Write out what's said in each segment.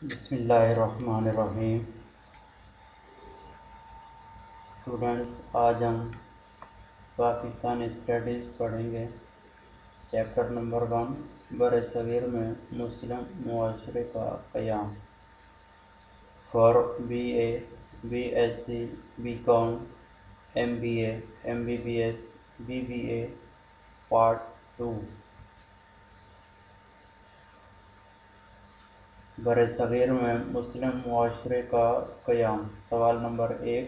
بسم اللہ الرحمن الرحیم۔ اسٹوڈنٹس، آج ہم پاکستانی اسٹڈیز پڑھیں گے۔ چیپٹر نمبر 1، بر صغیر میں مسلم معاشرے کا قیام۔ For B A, B S C, B com, M B A, M B B S, B B A, part 2۔ بر صغیر میں مسلم معاشرے کا قیام۔ سوال نمبر 1،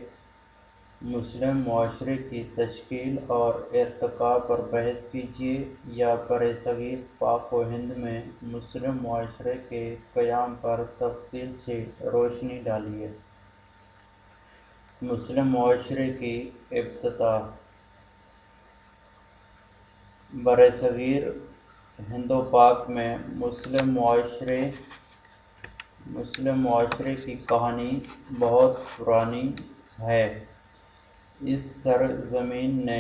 مسلم معاشرے کی تشکیل اور ارتقاء پر بحث کیجیے، یا بر صغیر پاک و ہند میں مسلم معاشرے کے قیام پر تفصیل سے روشنی ڈالیے۔ مسلم معاشرے کی ابتدا۔ بر صغیر ہند و پاک میں مسلم معاشرے کی کہانی بہت پرانی ہے۔ اس سرزمین نے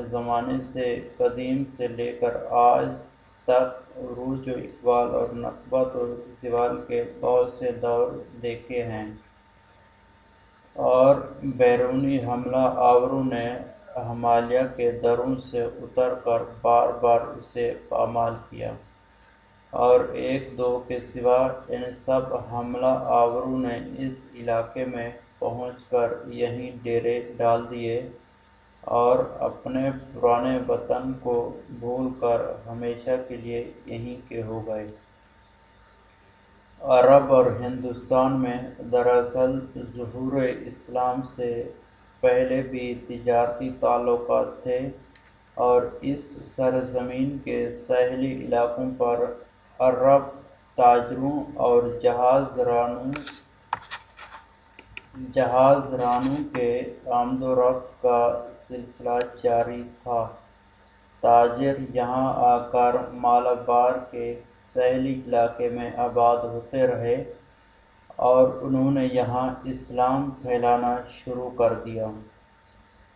زمانے سے قدیم سے لے کر آج تک عروج و اقبال اور نکبت و زوال کے بہت سے دور دیکھے ہیں، اور بیرونی حملہ آوروں نے ہمالیہ کے دروں سے اتر کر بار بار اسے پامال کیا، اور ایک دو کے سوا ان سب حملہ آوروں نے اس علاقے میں پہنچ کر یہیں ڈیرے ڈال دیے اور اپنے پرانے وطن کو بھول کر ہمیشہ کے لیے یہیں کے ہو گئے۔ عرب اور ہندوستان میں دراصل ظہور اسلام سے پہلے بھی تجارتی تعلقات تھے، اور اس سرزمین کے ساحلی علاقوں پر عرب تاجروں اور جہاز رانوں کے آمد و رفت کا سلسلہ جاری تھا۔ تاجر یہاں آ کر مالابار کے ساحلی علاقے میں آباد ہوتے رہے، اور انہوں نے یہاں اسلام پھیلانا شروع کر دیا،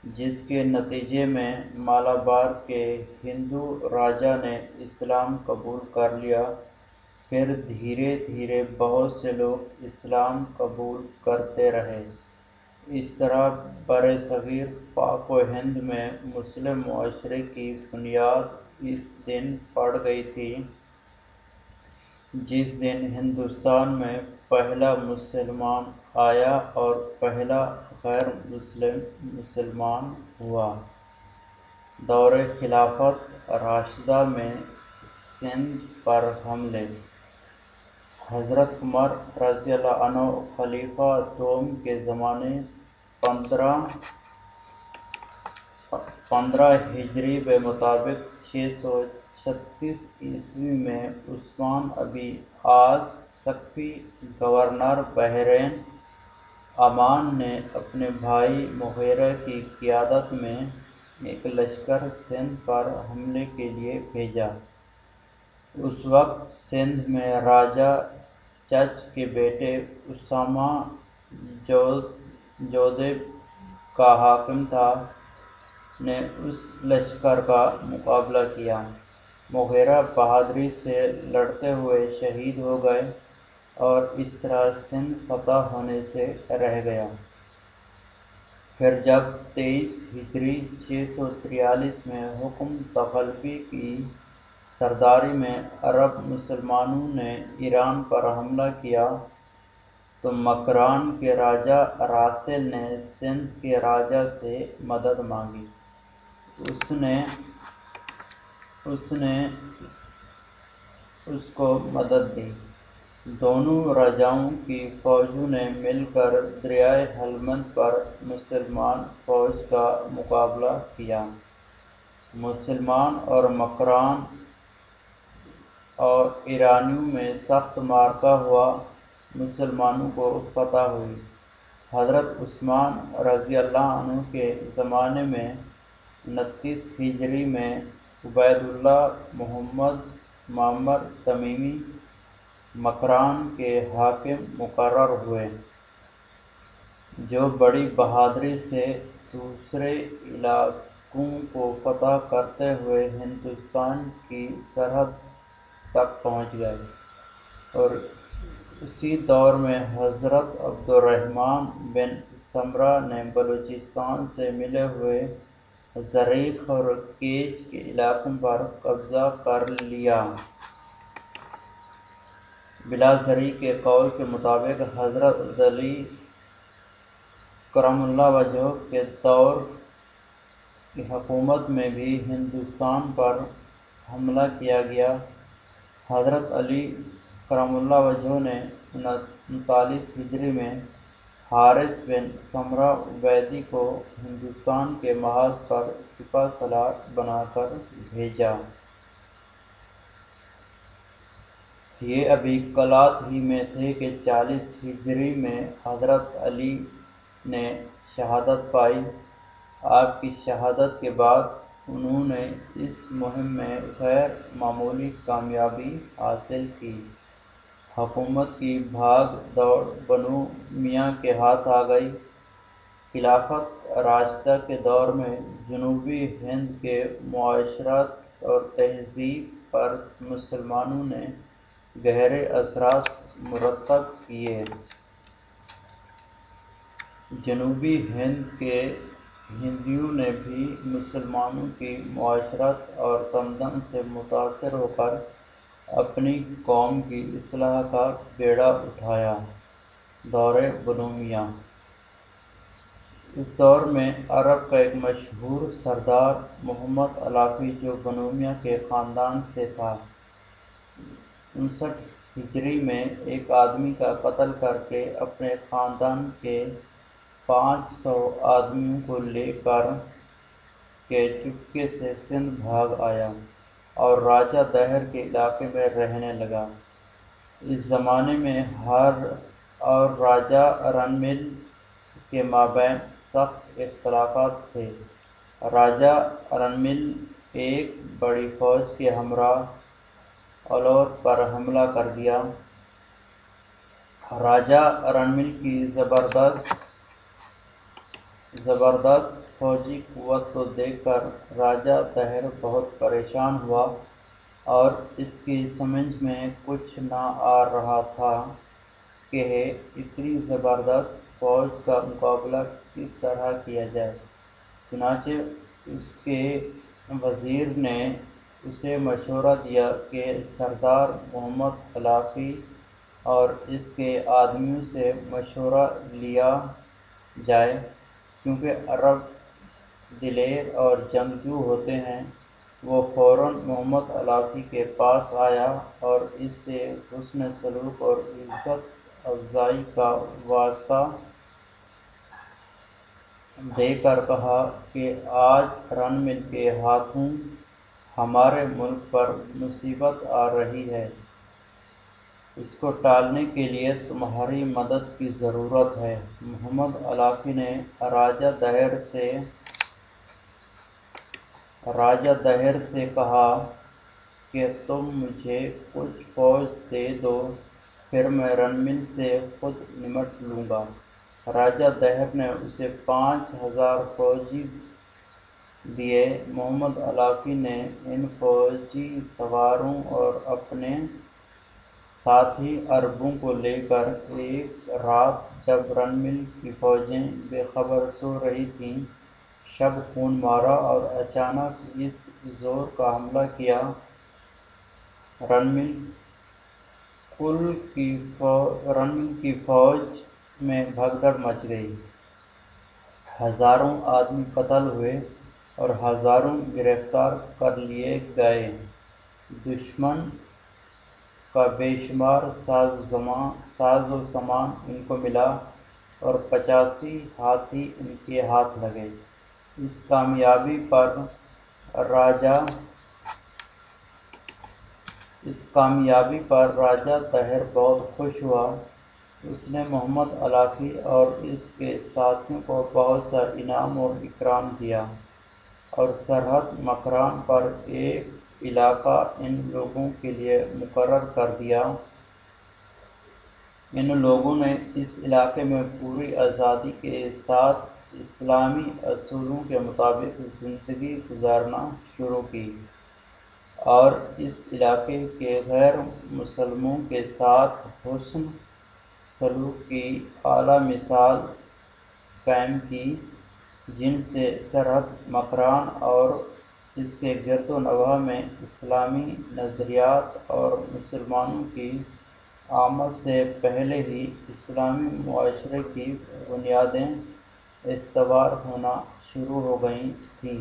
جس کے نتیجے میں مالابار کے ہندو راجا نے اسلام قبول کر لیا۔ پھر دھیرے دھیرے بہت سے لوگ اسلام قبول کرتے رہے۔ اس طرح بر صغیر پاک و ہند میں مسلم معاشرے کی بنیاد اس دن پڑ گئی تھی جس دن ہندوستان میں پہلا مسلمان آیا اور پہلا غیر مسلم مسلمان ہوا۔ دور خلافت راشدہ میں سندھ پر حملے۔ حضرت عمر رضی اللہ عنہ خلیفہ دوم کے زمانے 15 ہجری بمطابق 636 عیسوی میں عثمان ابی عاص ثقفی گورنر بحرین عمان نے اپنے بھائی مغیرہ کی قیادت میں ایک لشکر سندھ پر حملے کے لیے بھیجا۔ اس وقت سندھ میں راجہ چچ کے بیٹے اسامہ جودھے کا حاکم تھا، نے اس لشکر کا مقابلہ کیا۔ مغیرہ بہادری سے لڑتے ہوئے شہید ہو گئے، اور اس طرح سندھ فتح ہونے سے رہ گیا۔ پھر جب 23 ہجری 643 میں حکم تغلبی کی سرداری میں عرب مسلمانوں نے ایران پر حملہ کیا، تو مکران کے راجہ راسل نے سندھ کے راجہ سے مدد مانگی۔ اس نے اس کو مدد دی۔ دونوں راجاؤں کی فوجوں نے مل کر دریائے ہلمند پر مسلمان فوج کا مقابلہ کیا۔ مسلمان اور مکران اور ایرانیوں میں سخت معرکہ ہوا، مسلمانوں کو فتح ہوئی۔ حضرت عثمان رضی اللہ عنہ کے زمانے میں 29 ہجری میں عبید اللہ محمد معمر تمیمی مکران کے حاکم مقرر ہوئے، جو بڑی بہادری سے دوسرے علاقوں کو فتح کرتے ہوئے ہندوستان کی سرحد تک پہنچ گئے، اور اسی دور میں حضرت عبدالرحمن بن سمرہ نے بلوچستان سے ملے ہوئے زریخ اور کیچ کے علاقوں پر قبضہ کر لیا۔ بلاذری کے قول کے مطابق حضرت علی کرم اللہ وجہہ کے دور کی حکومت میں بھی ہندوستان پر حملہ کیا گیا۔ حضرت علی کرم اللہ وجہہ نے 39 ہجری میں حارث بن سمرہ عبیدی کو ہندوستان کے محاذ پر سپہ سالار بنا کر بھیجا۔ یہ ابھی کلات ہی میں تھے کہ 40 ہجری میں حضرت علی نے شہادت پائی۔ آپ کی شہادت کے بعد انہوں نے اس مہم میں غیر معمولی کامیابی حاصل کی۔ حکومت کی بھاگ دوڑ بنو میاں کے ہاتھ آ گئی۔ خلافت راشدہ کے دور میں جنوبی ہند کے معاشرت اور تہذیب پر مسلمانوں نے گہرے اثرات مرتب کیے۔ جنوبی ہند کے ہندوؤں نے بھی مسلمانوں کی معاشرت اور تمدن سے متاثر ہو کر اپنی قوم کی اصلاح کا بیڑا اٹھایا۔ دور بنو میاں۔ اس دور میں عرب کا ایک مشہور سردار محمد علافی جو بنو میاں کے خاندان سے تھا، 59 ہجری میں ایک آدمی کا قتل کر کے اپنے خاندان کے 500 آدمیوں کو لے کر کے چپکے سے سندھ بھاگ آیا اور راجہ دہر کے علاقے میں رہنے لگا۔ اس زمانے میں اور راجہ رنمل کے مابین سخت اختلافات تھے۔ راجہ رنمل ایک بڑی فوج کے ہمراہ الور پر حملہ کر دیا۔ راجہ رنمل کی زبردست فوجی قوت کو دیکھ کر راجہ دہر بہت پریشان ہوا اور اس کی سمجھ میں کچھ نہ آ رہا تھا کہ اتنی زبردست فوج کا مقابلہ کس طرح کیا جائے۔ چنانچہ اس کے وزیر نے اسے مشورہ دیا کہ سردار محمد علافی اور اس کے آدمیوں سے مشورہ لیا جائے، کیونکہ عرب دلیر اور جنگجو ہوتے ہیں۔ وہ فوراً محمد علافی کے پاس آیا اور اس سے حسن سلوک اور عزت افزائی کا وعدہ دے کر کہا کہ آج رنمل کے ہاتھوں ہمارے ملک پر مصیبت آ رہی ہے، اس کو ٹالنے کے لیے تمہاری مدد کی ضرورت ہے۔ محمد علافی نے راجہ دہر سے کہا کہ تم مجھے کچھ فوج دے دو، پھر میں رنمل سے خود نمٹ لوں گا۔ راجہ دہر نے اسے 5000 فوجی دیے۔ محمد علافی نے ان فوجی سواروں اور اپنے ساتھی عربوں کو لے کر ایک رات جب رنمل کی فوجیں بے خبر سو رہی تھیں، شب خون مارا اور اچانک اس زور کا حملہ کیا۔ رنمل کی فوج میں بھگدڑ مچ گئی۔ ہزاروں آدمی قتل ہوئے اور ہزاروں گرفتار کر لیے گئے۔ دشمن کا بے شمار ساز و سامان ان کو ملا اور 85 ہاتھی ان کے ہاتھ لگے۔ اس کامیابی پر راجہ دہر بہت خوش ہوا۔ اس نے محمد علافی اور اس کے ساتھیوں کو بہت سا انعام اور اکرام دیا اور سرحد مکران پر ایک علاقہ ان لوگوں کے لیے مقرر کر دیا۔ ان لوگوں نے اس علاقے میں پوری آزادی کے ساتھ اسلامی اصولوں کے مطابق زندگی گزارنا شروع کی اور اس علاقے کے غیر مسلموں کے ساتھ حسن سلوک کی اعلیٰ مثال قائم کی، جن سے سرحد مکران اور اس کے گرد و نواح میں اسلامی نظریات اور مسلمانوں کی آمد سے پہلے ہی اسلامی معاشرے کی بنیادیں استوار ہونا شروع ہو گئی تھیں۔